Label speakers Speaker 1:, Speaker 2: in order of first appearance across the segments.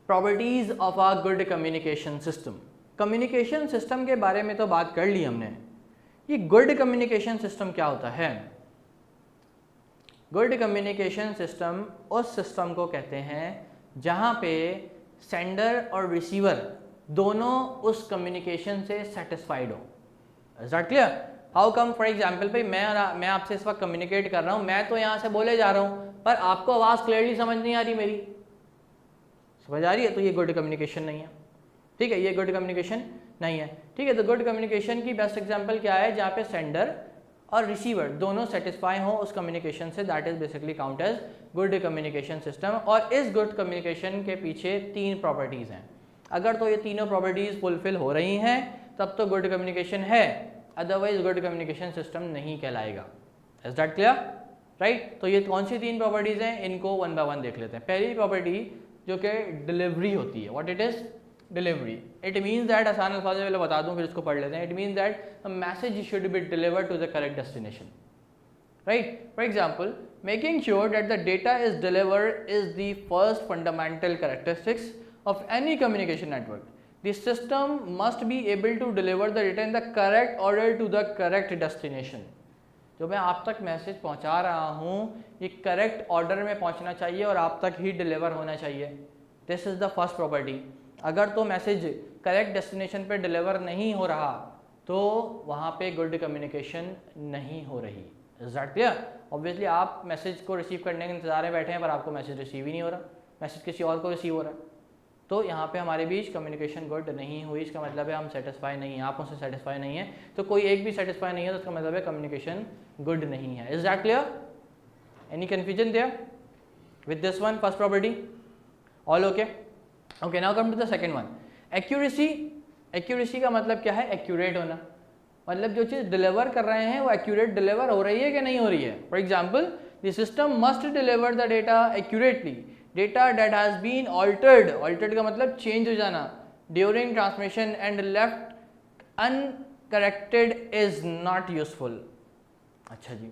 Speaker 1: Properties of a good communication system. Communication system के बारे में तो बात कर ली हमने। ये गुड कम्युनिकेशन सिस्टम क्या होता है? गुड कम्युनिकेशन सिस्टम उस सिस्टम को कहते हैं जहां पे सेंडर और रिसीवर दोनों उस कम्युनिकेशन से सेटिस्फाइड हो। Is that clear? How come? For example भाई मैं आपसे इस वक्त कम्युनिकेट कर रहा हूँ, मैं तो यहाँ से बोले जा रहा हूँ पर आपको आवाज़ क्लियरली समझ नहीं आ रही, मेरी समझ आ रही है, तो ये गुड कम्युनिकेशन नहीं है। ठीक है, ये गुड कम्युनिकेशन नहीं है। ठीक है, तो गुड कम्युनिकेशन की बेस्ट एग्जांपल क्या है? जहाँ पे सेंडर और रिसीवर दोनों सेटिस्फाई हो उस कम्युनिकेशन से, that is basically count as good communication system. और इस गुड कम्युनिकेशन के पीछे 3 प्रॉपर्टीज़ हैं। अगर तो ये तीनों प्रॉपर्टीज़ फुलफिल हो रही हैं तब तो गुड कम्युनिकेशन है, अदरवाइज गुड कम्युनिकेशन सिस्टम नहीं कहलाएगा। Is that clear? राइट? तो ये कौन सी 3 प्रॉपर्टीज़ हैं, इनको वन बाय वन देख लेते हैं। पहली प्रॉपर्टी जो कि डिलीवरी होती है। What it is? Delivery. It means that, आसान अल्फाज में पहले बता दूं फिर इसको पढ़ लेते हैं। It means that the message should be delivered to the correct destination. Right? For example, making sure that the data is delivered is the first fundamental characteristics of any communication network. The system must be able to deliver the data in the correct order to the correct destination. जो मैं आप तक message पहुंचा रहा हूं ये correct order में पहुंचना चाहिए और आप तक ही डिलीवर होना चाहिए। This is the first property. अगर तो मैसेज करेक्ट डेस्टिनेशन पे डिलीवर नहीं हो रहा तो वहाँ पे गुड कम्युनिकेशन नहीं हो रही। Is that clear? ऑब्वियसली आप मैसेज को रिसीव करने के इंतजार में बैठे हैं पर आपको मैसेज रिसीव ही नहीं हो रहा, मैसेज किसी और को रिसीव हो रहा है, तो यहाँ पे हमारे बीच कम्युनिकेशन गुड नहीं हुई। इसका मतलब है हम सेटिस्फाई नहीं हैं, आप उनसे सेटिस्फाई नहीं है, तो कोई एक भी सेटिस्फाई नहीं है तो इसका मतलब है कम्युनिकेशन गुड नहीं है। Is that clear? Any confusion there with this one, first property? All okay? Okay, now come to the second one, accuracy. Accuracy का मतलब क्या है? एक्यूरेट होना। मतलब जो चीज़ डिलीवर कर रहे हैं वो एक्यूरेट डिलीवर हो रही है कि नहीं हो रही है। For example, the system must deliver the data accurately. Data that has been altered, altered का मतलब चेंज हो जाना, during transmission and left uncorrected is not useful. अच्छा जी,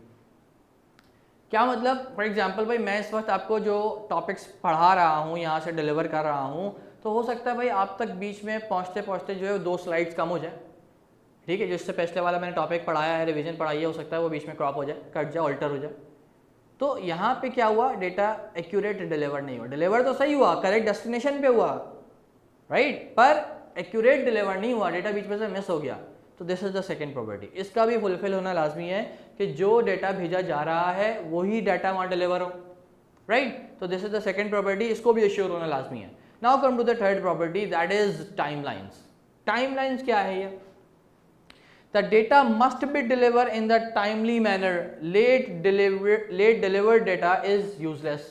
Speaker 1: क्या मतलब? फॉर एग्जाम्पल भाई मैं इस वक्त आपको जो टॉपिक्स पढ़ा रहा हूँ, यहाँ से डिलीवर कर रहा हूँ, तो हो सकता है भाई आप तक बीच में पहुँचते पहुँचते जो है 2 स्लाइड्स कम हो जाए। ठीक है, जिससे पिछले वाला मैंने टॉपिक पढ़ाया है, रिवीजन पढ़ाई है, हो सकता है वो बीच में क्रॉप हो जाए, कट जाए, ऑल्टर हो जाए। तो यहाँ पे क्या हुआ? डेटा एक्यूरेट डिलीवर नहीं हुआ। डिलीवर तो सही हुआ, करेक्ट डेस्टिनेशन पे हुआ, राइट, पर एक्यूरेट डिलीवर नहीं हुआ, डेटा बीच में से मिस हो गया। तो this is the second property. इसका भी फुलफिल होना लाजमी है कि जो डेटा भेजा जा रहा है वही डाटा वहाँ डिलीवर हो, राइट। तो this is the second property, इसको भी एश्योर होना लाजमी है। Now come to the third property, that is timeliness. Timeliness क्या है ये? The data must be delivered in the timely manner. Late delivered data is useless.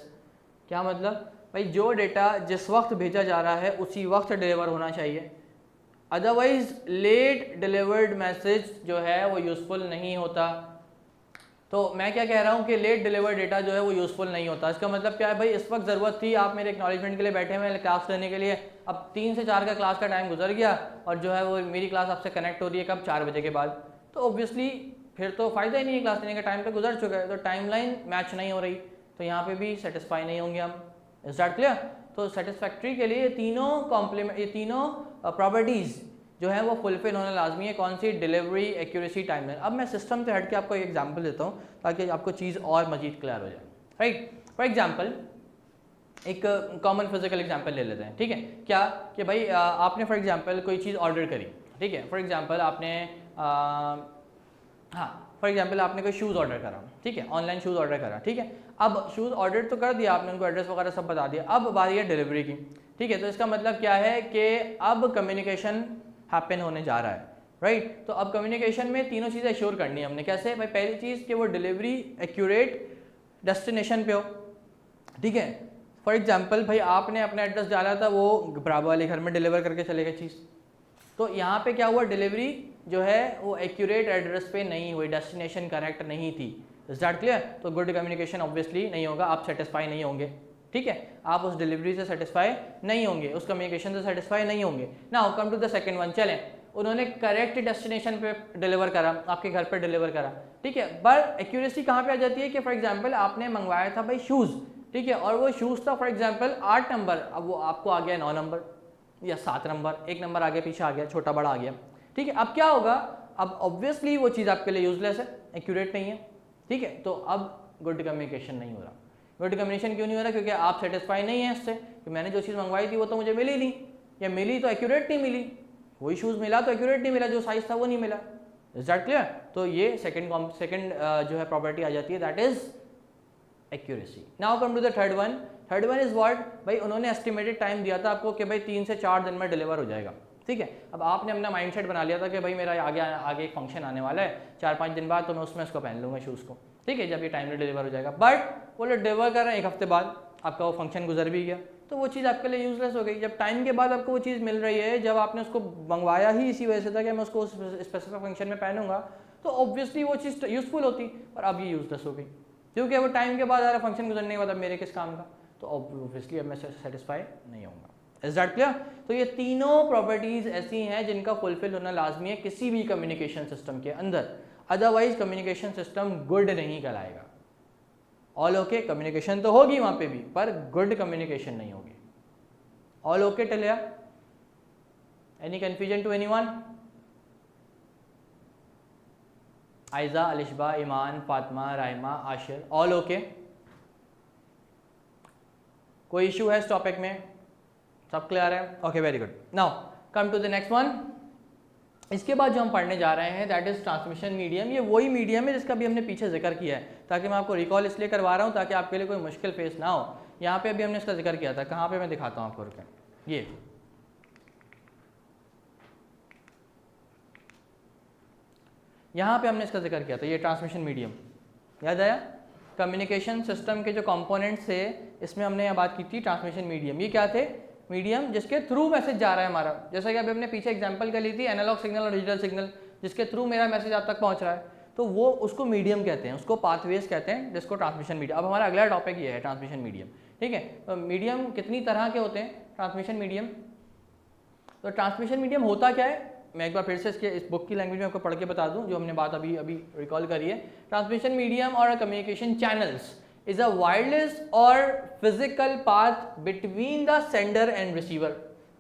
Speaker 1: क्या मतलब? भाई जो डेटा जिस वक्त भेजा जा रहा है उसी वक्त डिलीवर होना चाहिए, अदरवाइज लेट डिलीवर्ड मैसेज जो है वो यूजफुल नहीं होता। तो मैं क्या कह रहा हूँ कि लेट डिलीवर्ड डेटा जो है वो यूजफुल नहीं होता। इसका मतलब क्या है? भाई इस वक्त ज़रूरत थी, आप मेरे एक्नॉलेजमेंट के लिए बैठे हुए क्लास लेने के लिए, अब 3 से 4 का क्लास का टाइम गुजर गया और जो है वो मेरी क्लास आपसे कनेक्ट हो रही है कब? 4 बजे के बाद। तो ऑब्वियसली फिर तो फ़ायदा ही नहीं है, क्लास लेने का टाइम तो गुजर चुका है, तो टाइमलाइन मैच नहीं हो रही, तो यहाँ पे भी सेटिस्फाई नहीं होंगे हम। Is that clear? तो सेटिस्फैक्ट्री के लिए ये तीनों प्रॉपर्टीज़ जो है वो फुलफिल होना लाजमी है। कौन सी? Delivery, accuracy, timeline. अब मैं सिस्टम से हट के आपको एक एग्जांपल देता हूँ ताकि आपको चीज़ और मजीद क्लियर हो जाए, राइट। फॉर एग्जांपल एक कॉमन फिजिकल एग्जांपल ले लेते हैं, ठीक है। क्या कि भाई आपने फॉर एग्जांपल कोई चीज़ ऑर्डर करी, ठीक है। फॉर एग्जांपल आपने फॉर एग्जांपल आपने कोई शूज़ ऑर्डर करा, ठीक है, ऑनलाइन शूज़ ऑर्डर करा, ठीक है। अब शूज़ ऑर्डर तो कर दिया आपने, उनको एड्रेस वगैरह सब बता दिया, अब बारी है डिलीवरी की, ठीक है। तो इसका मतलब क्या है कि अब कम्युनिकेशन हैपन होने जा रहा है, राइट। तो अब कम्युनिकेशन में तीनों चीज़ें एश्योर करनी है हमने। कैसे? भाई पहली चीज़ कि वो डिलीवरी एक्यूरेट डेस्टिनेशन पे हो, ठीक है। फॉर एग्जांपल भाई आपने अपना एड्रेस डाला था, वो बराबर वाले घर में डिलीवर करके चले गए चीज़, तो यहाँ पे क्या हुआ? डिलीवरी जो है वो एक्यूरेट एड्रेस पे नहीं हुई, डेस्टिनेशन करेक्ट नहीं थी। Is that clear? तो गुड कम्युनिकेशन ऑब्वियसली नहीं होगा, आप सेटिस्फाई नहीं होंगे, ठीक है। आप उस डिलीवरी से सेटिस्फाई नहीं होंगे, उस कम्युनिकेशन से सेटिस्फाई नहीं होंगे। Now come to the second one. चलें, उन्होंने करेक्ट डेस्टिनेशन पे डिलीवर करा, आपके घर पर डिलीवर करा, ठीक है, पर एक्यूरेसी कहाँ पे आ जाती है कि फॉर एग्जांपल आपने मंगवाया था भाई शूज़, ठीक है, और वो शूज़ था फॉर एग्जांपल 8 नंबर, अब वो आपको आ गया 9 नंबर या 7 नंबर, 1 नंबर आगे पीछे आ गया, छोटा बड़ा आ गया। ठीक है, अब क्या होगा, अब ऑब्वियसली वो चीज़ आपके लिए यूजलेस है, एक्यूरेट नहीं है। ठीक है, तो अब गुड कम्युनिकेशन नहीं हो रहा। गुड कम्युनिकेशन क्यों नहीं हो रहा? क्योंकि आप सेटिस्फाई नहीं है इससे कि मैंने जो चीज़ मंगवाई थी वो तो मुझे मिली नहीं, या मिली तो एक्यूरेट नहीं मिली, वही शूज़ मिला तो एक्यूरेट नहीं मिला, जो साइज़ था वो नहीं मिला। Is that clear? तो ये सेकंड जो है प्रॉपर्टी आ जाती है, that is accuracy. Now come to the third one. Third one is what? भाई उन्होंने एस्टिमेटेड टाइम दिया था आपको कि भाई 3 से 4 दिन में डिलीवर हो जाएगा। ठीक है, अब आपने अपना माइंडसेट बना लिया था कि भाई मेरा आगे एक फंक्शन आने वाला है 4-5 दिन बाद, तो मैं उसमें इसको पहन लूँगा शूज़ को। ठीक है, जब ये टाइमली डिलीवर हो जाएगा, बट वो लोग डिलीवर कर रहे हैं 1 हफ्ते बाद, आपका वो फंक्शन गुजर भी गया, तो वो चीज़ आपके लिए यूजलेस हो गई। जब टाइम के बाद आपको वो चीज़ मिल रही है, जब आपने उसको मंगवाया ही इसी वजह से था कि मैं उसको स्पेसिफिक फंक्शन में पहनूंगा, तो ऑब्वियसली वो चीज़ यूजफुल होती, और अब ये यूजलेस हो गई क्योंकि वो टाइम के बाद आ रहा, फंक्शन गुजरने के बाद अब मेरे किस काम का, तो ऑब्वियसली अब मैं सेटिस्फाई नहीं होऊंगा। Is that clear? तो ये तीनों प्रॉपर्टीज ऐसी हैं जिनका फुलफिल होना लाजमी है किसी भी कम्युनिकेशन सिस्टम के अंदर, अदरवाइज कम्युनिकेशन सिस्टम गुड नहीं कहलाएगा। ऑल ओके कम्युनिकेशन तो होगी वहां पे भी, पर गुड कम्युनिकेशन नहीं होगी। All okay till here? Any confusion to anyone? Ayza, Alishba, Iman, Fatima, Raima, Ashir, all okay? कोई इशू है इस टॉपिक में? सब क्लियर है? Okay, very good. Now come to the next one. इसके बाद जो हम पढ़ने जा रहे हैं दैट इज ट्रांसमिशन मीडियम। ये वही मीडियम है जिसका भी हमने पीछे जिक्र किया है, ताकि मैं आपको रिकॉल इसलिए करवा रहा हूँ ताकि आपके लिए कोई मुश्किल फेस ना हो। यहाँ पे अभी हमने इसका जिक्र किया था, कहाँ पे मैं दिखाता हूँ आपको, रुकें, ये यहाँ पे हमने इसका जिक्र किया था, ये ट्रांसमिशन मीडियम, याद आया? कम्युनिकेशन सिस्टम के जो कंपोनेंट्स थे इसमें हमने यहाँ बात की थी ट्रांसमिशन मीडियम। ये क्या थे? मीडियम जिसके थ्रू मैसेज जा रहा है हमारा, जैसा कि अभी हमने पीछे एग्जांपल कर ली थी, एनालॉग सिग्नल और डिजिटल सिग्नल, जिसके थ्रू मेरा मैसेज आप तक पहुंच रहा है, तो वो उसको मीडियम कहते हैं, उसको पाथवेज कहते हैं, जिसको ट्रांसमिशन मीडियम। अब हमारा अगला टॉपिक ये है ट्रांसमिशन मीडियम। ठीक है, तो मीडियम कितनी तरह के होते हैं ट्रांसमिशन मीडियम? तो ट्रांसमिशन मीडियम होता क्या है, मैं एक बार फिर से इस बुक की लैंग्वेज में आपको पढ़ के बता दूं जो हमने बात अभी रिकॉल करी है। ट्रांसमिशन मीडियम और communication channels is a wireless or physical path between the sender and receiver,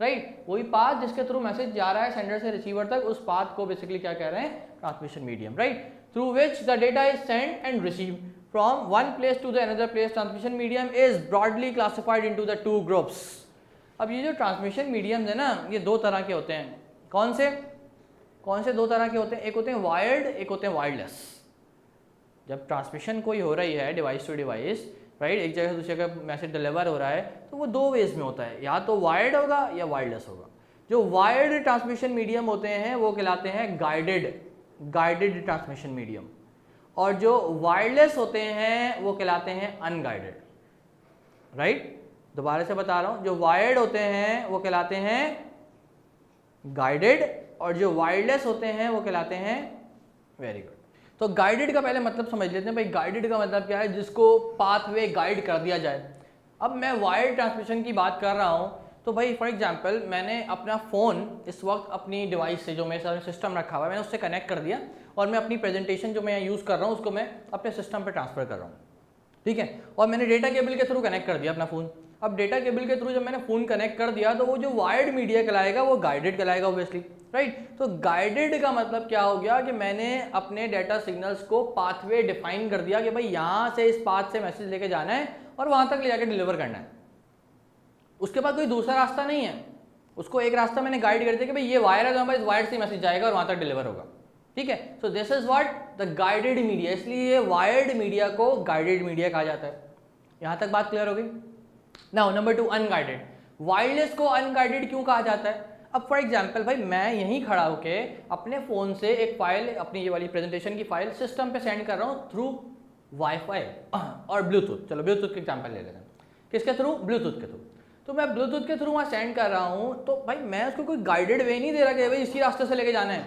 Speaker 1: right? वही पाथ जिसके थ्रू मैसेज जा रहा है सेंडर से रिसीवर तक, उस पाथ को बेसिकली क्या कह रहे हैं? Transmission medium, right? Through which the data is send and receive from one place to the another place. Transmission medium is broadly classified into the 2 groups. अब ये जो ट्रांसमिशन मीडियम है ना, ये 2 तरह के होते हैं। कौन से 2 तरह के होते हैं? एक होते हैं वायर्ड, एक होते हैं वायरलेस। जब ट्रांसमिशन कोई हो रही है डिवाइस टू डिवाइस, राइट, एक जगह से दूसरी जगह मैसेज डिलीवर हो रहा है, तो वो 2 वेज में होता है, या तो वायर्ड होगा या वायरलेस होगा। जो वायर्ड ट्रांसमिशन मीडियम होते हैं वो कहलाते हैं गाइडेड ट्रांसमिशन मीडियम, और जो वायरलेस होते हैं वो कहलाते हैं अनगाइडेड, राइट? दोबारा से बता रहा हूँ, जो वायर्ड होते हैं वो कहलाते हैं गाइडेड, और जो वायरलेस होते हैं वो कहलाते हैं, वेरी गुड। तो गाइडेड का पहले मतलब समझ लेते हैं भाई। गाइडेड का मतलब क्या है? जिसको पाथवे गाइड कर दिया जाए। अब मैं वायर्ड ट्रांसमिशन की बात कर रहा हूँ, तो भाई फॉर एग्जांपल मैंने अपना फ़ोन इस वक्त अपनी डिवाइस से, जो मेरे साथ सिस्टम रखा हुआ है, मैंने उससे कनेक्ट कर दिया, और मैं अपनी प्रेजेंटेशन जो मैं यूज़ कर रहा हूँ उसको मैं अपने सिस्टम पर ट्रांसफ़र कर रहा हूँ। ठीक है, और मैंने डेटा केबल के थ्रू कनेक्ट कर दिया अपना फ़ोन। अब डेटा केबल के थ्रू जब मैंने फ़ोन कनेक्ट कर दिया, तो वो जो वायर्ड मीडिया कहलाएगा वो गाइडेड कहलाएगा ऑब्वियसली, राइट? तो गाइडेड का मतलब क्या हो गया कि मैंने अपने डेटा सिग्नल्स को पाथवे डिफाइन कर दिया कि भाई यहाँ से इस पाथ से मैसेज लेके जाना है और वहाँ तक ले जाकर डिलीवर करना है। उसके बाद कोई दूसरा रास्ता नहीं है, उसको एक रास्ता मैंने गाइड कर दिया कि भाई ये वायर है, तो इस वायर से मैसेज जाएगा और वहाँ तक डिलीवर होगा। ठीक है, so this is what the guided media. इसलिए वायर्ड मीडिया को गाइडेड मीडिया कहा जाता है। यहाँ तक बात क्लियर हो गई? Now number 2, unguided. वायरलेस को अनगाइडेड क्यों कहा जाता है? अब फॉर एग्जांपल भाई मैं यहीं खड़ा होके अपने फ़ोन से एक फाइल, अपनी ये वाली प्रेजेंटेशन की फाइल सिस्टम पे सेंड कर रहा हूँ थ्रू वाईफाई और ब्लूटूथ। चलो ब्लूटूथ का एग्जांपल ले लेते हैं। किसके थ्रू? ब्लूटूथ के थ्रू। तो मैं ब्लूटूथ के थ्रू वहाँ सेंड कर रहा हूँ, तो भाई मैं उसको कोई गाइडेड वे नहीं दे रहा कि भाई इसी रास्ते से लेके जाना है।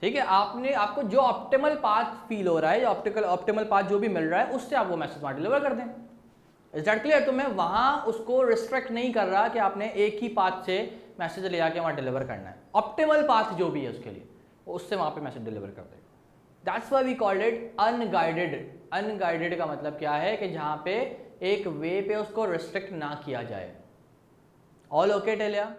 Speaker 1: ठीक है, आपको जो ऑप्टिमल पाथ फील हो रहा है, जो ऑप्टिमल पाथ जो भी मिल रहा है, उससे आप वो मैसेज वहाँ डिलीवर कर दें। Is that clear? तो मैं वहाँ उसको रिस्ट्रिक्ट नहीं कर रहा कि आपने एक ही पाथ से मैसेज ले आके वहाँ डिलीवर करना है। ऑप्टिमल पाथ जो भी है उसके लिए वो उससे वहाँ पे मैसेज डिलीवर कर देगा। That's why we called it unguided. Unguided का मतलब क्या है कि जहाँ पे एक वे पे उसको रिस्ट्रिक्ट ना किया जाए। ऑल ओके टेल या?